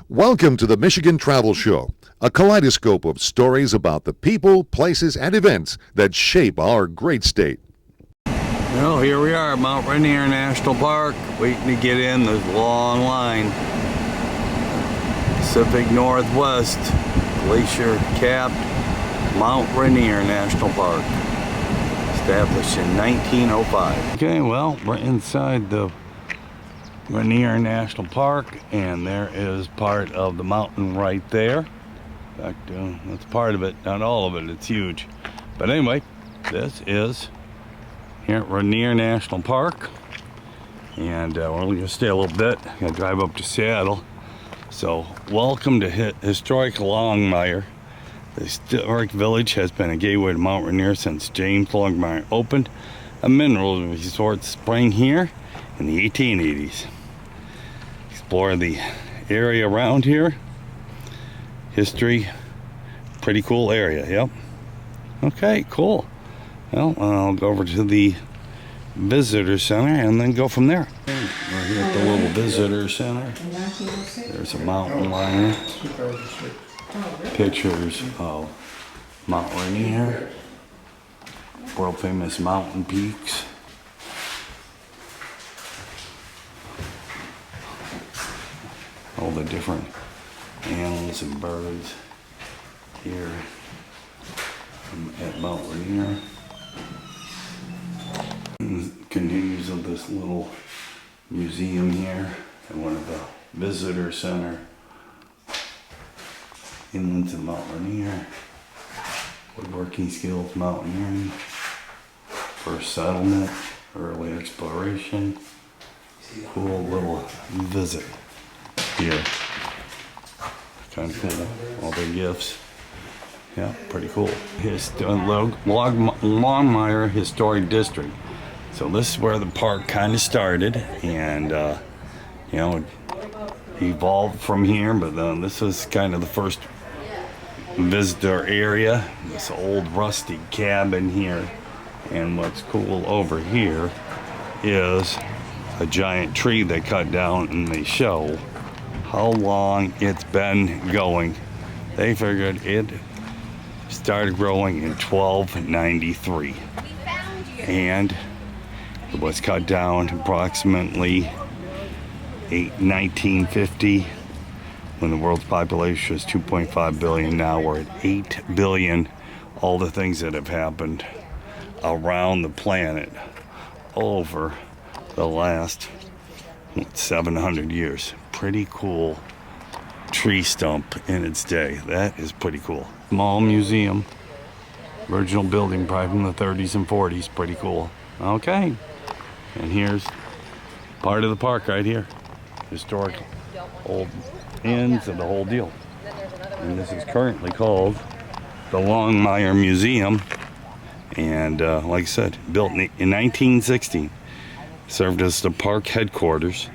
Welcome to the Michigan Travel Show, a kaleidoscope of stories about the people, places, and events that shape our great state. Well, here we are at Mount Rainier National Park, waiting to get in. There's a long line. Pacific Northwest, glacier-capped Mount Rainier National Park, established in 1905. Okay, well, we're inside the Rainier National Park, and there is part of the mountain right there. In fact, that's part of it, not all of it. It's huge. But anyway, this is here at Rainier National Park, and we're only gonna stay a little bit. Gonna drive up to Seattle. So, welcome to historic Longmire. The historic village has been a gateway to Mount Rainier since James Longmire opened a mineral resort spring here in the 1880s. Explore the area around here. History, pretty cool area, yep. Okay, cool. Well, I'll go over to the visitor center and then go from there. We're here at the little visitor center. There's a mountain lion. Pictures of Mount Rainier, world famous mountain peaks. All the different animals and birds here at Mount Rainier. And continues of this little museum here and one of the visitor center inlands of Mount Rainier. Woodworking skills, mountaineering, first settlement, early exploration. Cool little visit here. Kind of cool. All their gifts. Yeah, pretty cool. Longmire Historic District. So this is where the park kind of started, and you know, it evolved from here. But this was kind of the first visitor area. This old rusty cabin here, and what's cool over here is a giant tree they cut down, and they show how long it's been going. They figured it started growing in 1293, and it was cut down approximately 1950 when the world's population was 2.5 billion. Now we're at 8 billion. All the things that have happened around the planet over the last 700 years. Pretty cool tree stump in its day. That is pretty cool. Small museum, original building probably from the 30s and 40s. Pretty cool. Okay, and here's part of the park right here. Historic old inns and the whole deal. And this is currently called the Longmire Museum, and like I said, built in 1916, served as the park headquarters,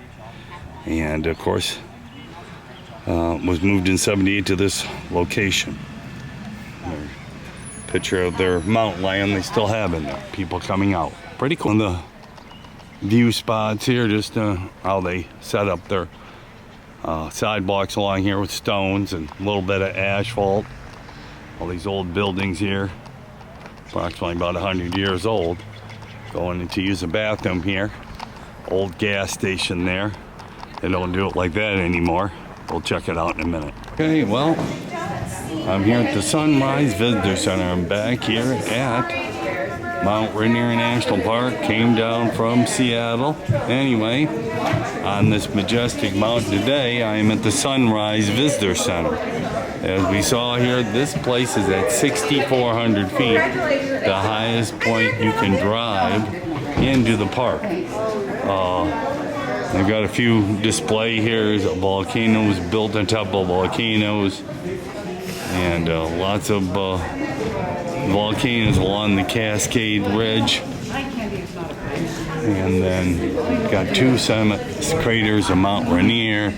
and of course was moved in 78 to this location. Picture of their mountain lion they still have in there. People coming out. Pretty cool. And the view spots here, just how they set up their sidewalks along here with stones and a little bit of asphalt. All these old buildings here, approximately about 100 years old. Going in to use a bathroom here. Old gas station there. They don't do it like that anymore. We'll check it out in a minute. Okay, well, I'm here at the Sunrise Visitor Center. I'm back here at Mount Rainier National Park. Came down from Seattle. Anyway, on this majestic mountain today, I am at the Sunrise Visitor Center. As we saw here, this place is at 6,400 feet, the highest point you can drive into the park. They've got a few display here, volcanoes built on top of volcanoes, and lots of volcanoes along the Cascade Ridge. And then got two summit craters of Mount Rainier,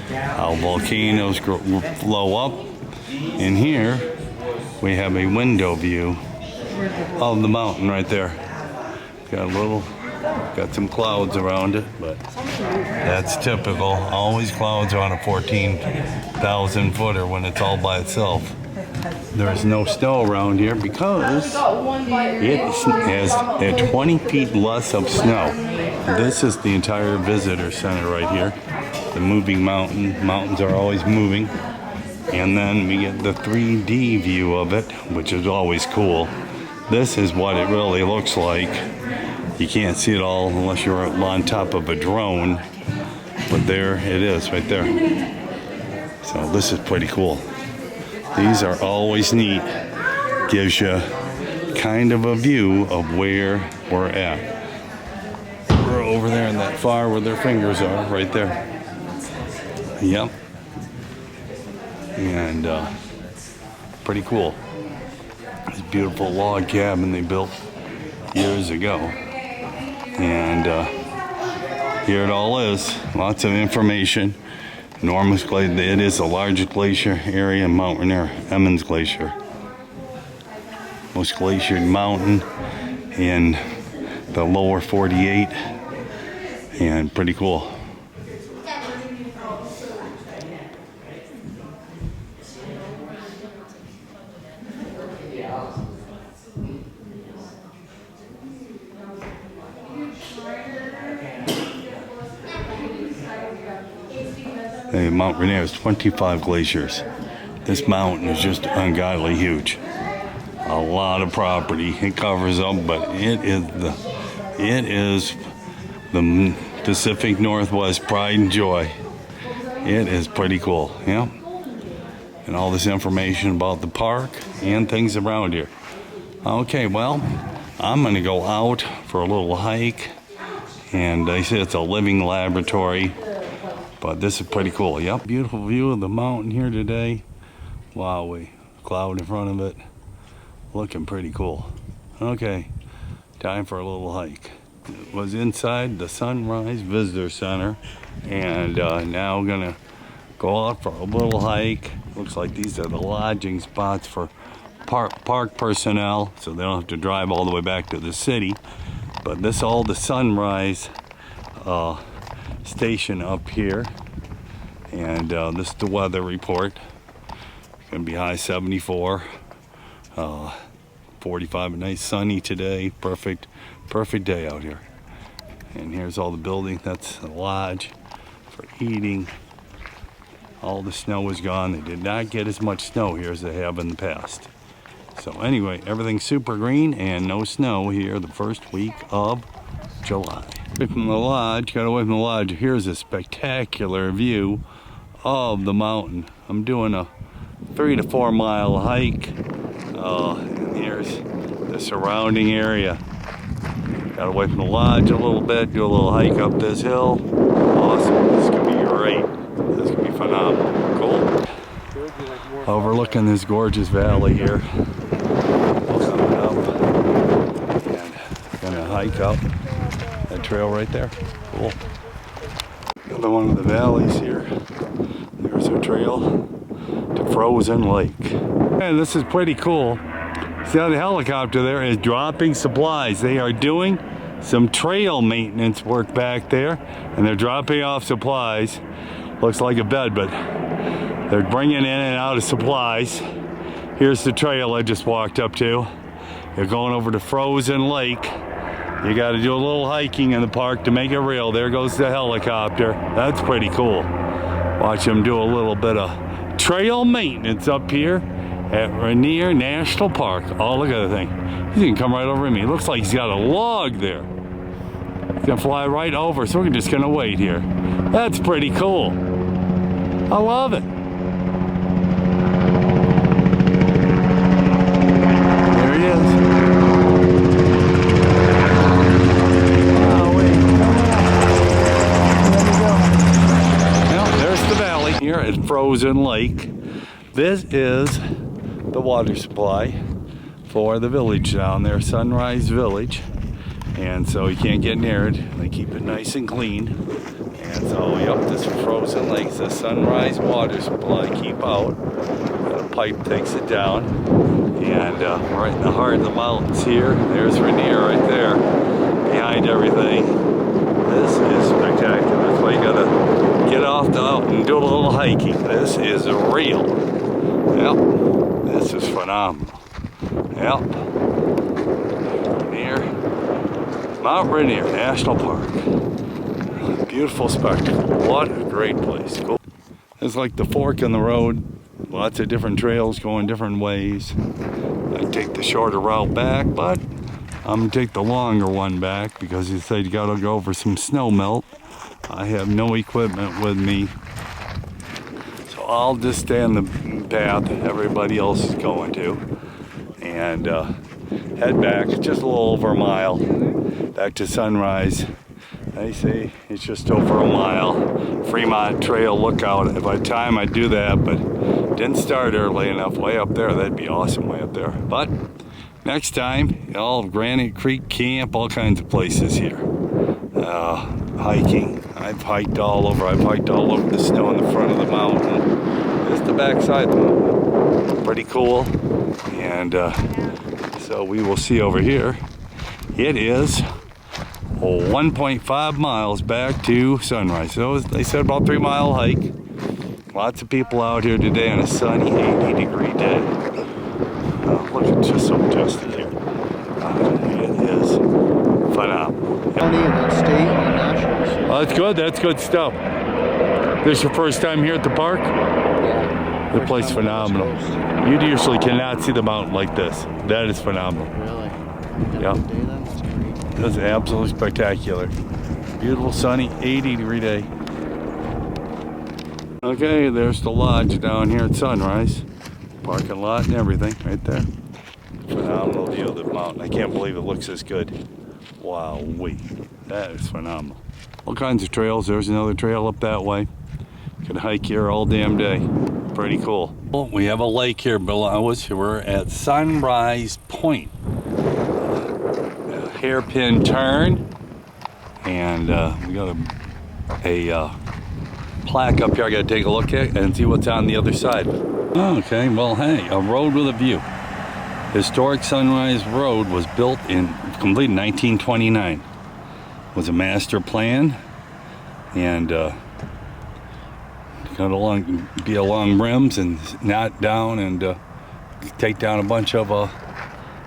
how volcanoes flow up. And here we have a window view of the mountain right there. Got a little Got some clouds around it, but that's typical. Always clouds on a 14,000 footer when it's all by itself. There's no snow around here because it has 20 feet less of snow. This is the entire visitor center right here. The moving mountain. Mountains are always moving. And then we get the 3D view of it, which is always cool. This is what it really looks like. You can't see it all unless you're on top of a drone. But there it is, right there. So this is pretty cool. These are always neat. Gives you kind of a view of where we're at. We're over there in that far where their fingers are, right there. Yep. And pretty cool. This beautiful log cabin they built years ago. And here it all is. Lots of information. Enormous glacier. It is the largest glacier area in Mount Rainier, Emmons Glacier. Most glaciered mountain in the lower 48. And pretty cool. Mount Rainier has 25 glaciers. This mountain is just ungodly huge. A lot of property it covers up, but it is the Pacific Northwest pride and joy. It is pretty cool, yeah. And all this information about the park and things around here. Okay, well, I'm gonna go out for a little hike, and they say it's a living laboratory. But this is pretty cool, yep. Beautiful view of the mountain here today. Wow, cloud in front of it. Looking pretty cool. Okay, time for a little hike. It was inside the Sunrise Visitor Center, and now gonna go out for a little hike. Looks like these are the lodging spots for park personnel, so they don't have to drive all the way back to the city. But this is all the Sunrise station up here, and this is the weather report. It's gonna be high 74, 45 at night, sunny today. Perfect day out here. And here's all the building. That's the lodge for eating. All the snow is gone. They did not get as much snow here as they have in the past. So anyway, everything's super green and no snow here the first week of July. From the lodge, got away from the lodge. Here's a spectacular view of the mountain. I'm doing a 3 to 4 mile hike. And here's the surrounding area. Got away from the lodge a little bit, do a little hike up this hill. Awesome. This is gonna be great. This is gonna be phenomenal. Cool. Overlooking this gorgeous valley here. Coming up and gonna hike up that trail right there. Cool. Another one of the valleys here. There's a trail to Frozen Lake. And this is pretty cool. See how the helicopter there is dropping supplies. They are doing some trail maintenance work back there, and they're dropping off supplies. Looks like a bed, but they're bringing in and out of supplies. Here's the trail I just walked up to. You're going over to Frozen Lake. You got to do a little hiking in the park to make it real. There goes the helicopter. That's pretty cool. Watch them do a little bit of trail maintenance up here at Rainier National Park. Oh, look at the thing. He's gonna come right over me. It looks like he's got a log there. He's gonna fly right over, so we're just gonna wait here. That's pretty cool. I love it. There he is. Oh, wait. There we go. Well, there's the valley here at Frozen Lake. This is the water supply for the village down there, Sunrise Village. And so you can't get near it. They keep it nice and clean. And so, yep, this Frozen Lake, the Sunrise water supply, keep out. And a pipe takes it down. And right in the heart of the mountains here, there's Rainier right there. behind everything. This is spectacular. That's why you gotta get off the out and do a little hiking. This is real. Yep, this is phenomenal. Yep, near Mount Rainier National Park. Beautiful spectacle. What a great place. Cool. It's like the fork in the road. Lots of different trails going different ways. I take the shorter route back, but I'm gonna take the longer one back because he said you gotta go over some snow melt. I have no equipment with me, so I'll just stay on the path everybody else is going to and head back just a little over a mile back to Sunrise. I see it's just over a mile. Fremont Trail lookout. By the time I do that, but didn't start early enough. Way up there, that'd be awesome. Way up there. But next time, all Granite Creek Camp, all kinds of places here. Hiking. I've hiked all over. I've hiked all over the snow in the front of the mountain. This is the backside of the mountain. Pretty cool. And so we will see over here. It is 1.5 miles back to Sunrise. So they said about 3-mile hike. Lots of people out here today on a sunny 80-degree day. Look, it's just so majestic here. It is phenomenal. County and then state and national. Well, that's good. That's good stuff. This your first time here at the park? Yeah. The place is phenomenal. You usually cannot see the mountain like this. That is phenomenal. Really? Yeah. Day then? That's great. That's absolutely spectacular. Beautiful, sunny, 80-degree day. Okay, there's the lodge down here at Sunrise. Parking lot and everything right there. Phenomenal view of the mountain. I can't believe it looks this good. Wow-wee. That is phenomenal. All kinds of trails. There's another trail up that way. You can hike here all damn day. Pretty cool. Well, we have a lake here below us. We're at Sunrise Point. Hairpin turn. And we got a plaque up here I gotta take a look at and see what's on the other side. Okay, well, hey, a road with a view. Historic Sunrise Road was completed in 1929. It was a master plan, and be along rims and knot down and take down a bunch of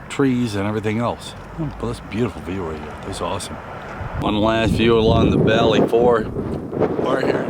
trees and everything else. Oh, but that's a beautiful view right here. That's awesome. One last view along the Valley 4 right here.